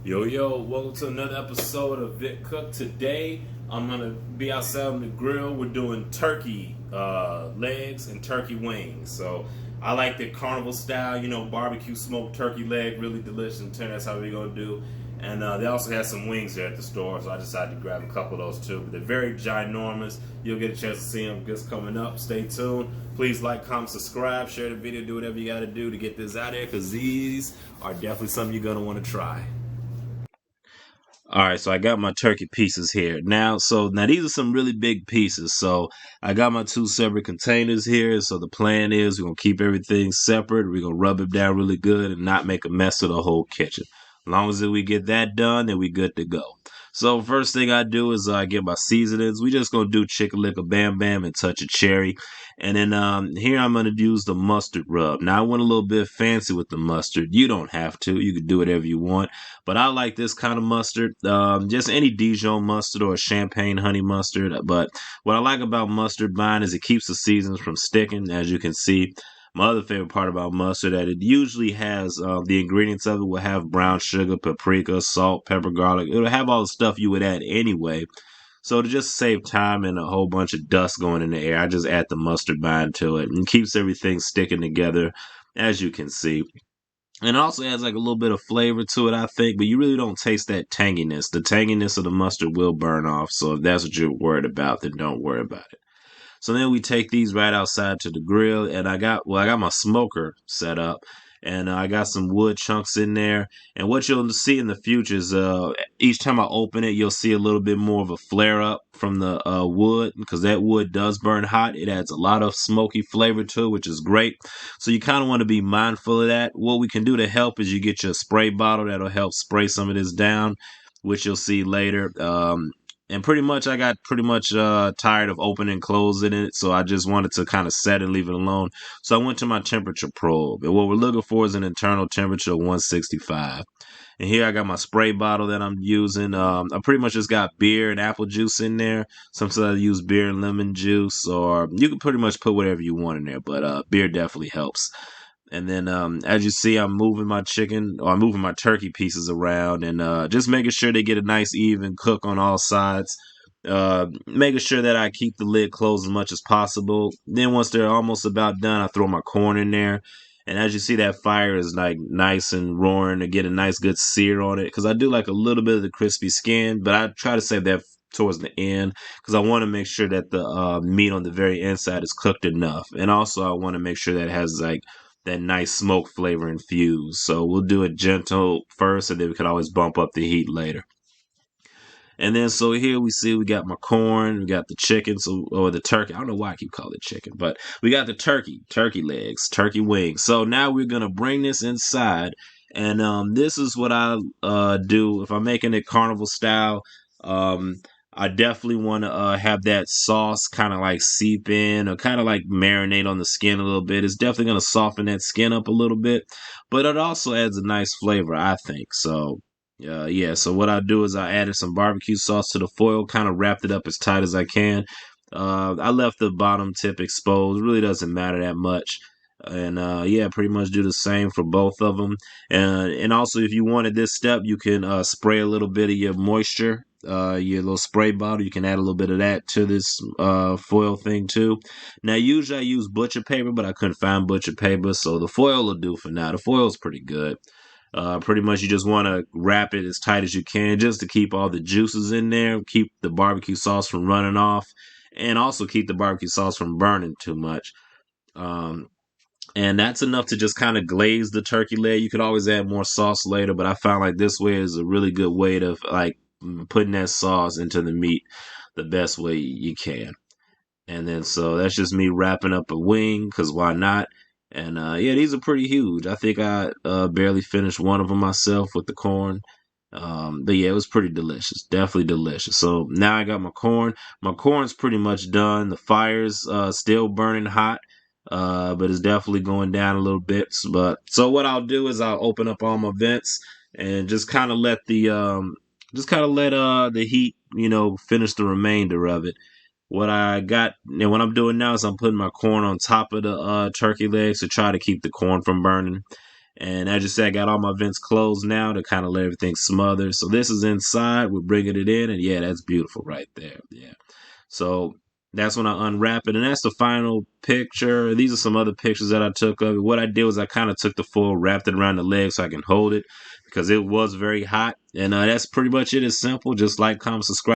Yo, welcome to another episode of Vic Cook. Today, I'm gonna be outside on the grill. We're doing turkey legs and turkey wings. So I like the carnival style, barbecue smoked turkey leg, really delicious. And that's how we're gonna do. And they also have some wings there at the store, so I decided to grab a couple of those too. But they're very ginormous. You'll get a chance to see them just coming up. Stay tuned. Please like, comment, subscribe, share the video, do whatever you gotta do to get this out there, because these are definitely something you're gonna want to try. All right, so I got my turkey pieces here now. So now these are some really big pieces. So I got my two separate containers here. So the plan is we're gonna keep everything separate. We're gonna rub it down really good and not make a mess of the whole kitchen. As long as we get that done, then we good to go. So first thing I do is I get my seasonings. We just gonna do chicken lick, a bam bam, and touch of cherry. And then here I'm gonna use the mustard rub. Now I went a little bit fancy with the mustard. You don't have to. You can do whatever you want. But I like this kind of mustard, just any Dijon mustard or champagne honey mustard. But what I like about mustard mine is it keeps the seasons from sticking, as you can see. My other favorite part about mustard that it usually has the ingredients of it will have brown sugar, paprika, salt, pepper, garlic. It'll have all the stuff you would add anyway. So to just save time and a whole bunch of dust going in the air, I just add the mustard bind to it and keeps everything sticking together, as you can see. And it also adds like a little bit of flavor to it, I think, but you really don't taste that tanginess. The tanginess of the mustard will burn off. So if that's what you're worried about, then don't worry about it. So then we take these right outside to the grill, and I got my smoker set up, and I got some wood chunks in there. And what you'll see in the future is, each time I open it, you'll see a little bit more of a flare up from the wood, because that wood does burn hot. It adds a lot of smoky flavor to it, which is great. So you kind of want to be mindful of that. What we can do to help is you get your spray bottle that'll help spray some of this down, which you'll see later. And pretty much I got pretty much tired of opening and closing it, so I just wanted to kind of set and leave it alone. So I went to my temperature probe, and what we're looking for is an internal temperature of 165. And here I got my spray bottle that I'm using. I pretty much just got beer and apple juice in there. Sometimes I use beer and lemon juice, or you can pretty much put whatever you want in there, but beer definitely helps. And then, as you see, I'm moving I'm moving my turkey pieces around and just making sure they get a nice even cook on all sides. Making sure that I keep the lid closed as much as possible. Then once they're almost about done, I throw my corn in there. And as you see, that fire is like nice and roaring to get a nice good sear on it. Because I do like a little bit of the crispy skin, but I try to save that towards the end because I want to make sure that the meat on the very inside is cooked enough. And also I want to make sure that it has like that nice smoke flavor infused. So we'll do it gentle first, and then we can always bump up the heat later. And then so here we see we got my corn, we got the chicken, or the turkey. I don't know why I keep calling it chicken, but we got the turkey legs, turkey wings. So now we're gonna bring this inside, and this is what I do if I'm making it carnival style. Um, I definitely want to have that sauce kind of like seep in or kind of like marinate on the skin a little bit. It's definitely gonna soften that skin up a little bit, but it also adds a nice flavor, I think. So yeah, so what I do is I added some barbecue sauce to the foil, kind of wrapped it up as tight as I can. I left the bottom tip exposed. Really doesn't matter that much. And yeah, pretty much do the same for both of them. And also, if you wanted this step, you can spray a little bit of your moisture, your little spray bottle. You can add a little bit of that to this foil thing too. Now, usually I use butcher paper, but I couldn't find butcher paper, so the foil will do for now. The foil is pretty good. Pretty much you just want to wrap it as tight as you can just to keep all the juices in there, keep the barbecue sauce from running off, and also keep the barbecue sauce from burning too much. Um, and that's enough to just kind of glaze the turkey leg. You could always add more sauce later, but I found like this way is a really good way to like putting that sauce into the meat the best way you can. And then so that's just me wrapping up a wing, because why not? And yeah, these are pretty huge. I think I barely finished one of them myself with the corn. But yeah, it was pretty delicious. Definitely delicious. So now I got my corn. My corn's pretty much done. The fire's still burning hot. But it's definitely going down a little bit. But so what I'll do is I'll open up all my vents and just kind of let the heat, finish the remainder of it. What I got and what I'm doing now is I'm putting my corn on top of the turkey legs to try to keep the corn from burning. And as you said, I got all my vents closed now to kind of let everything smother. So this is inside. We're bringing it in, and yeah, that's beautiful right there. Yeah. So that's when I unwrap it, and that's the final picture. These are some other pictures that I took of it. What I did was I kind of took the foil, wrapped it around the leg so I can hold it because it was very hot. And that's pretty much it. It's simple. Just like, comment, subscribe.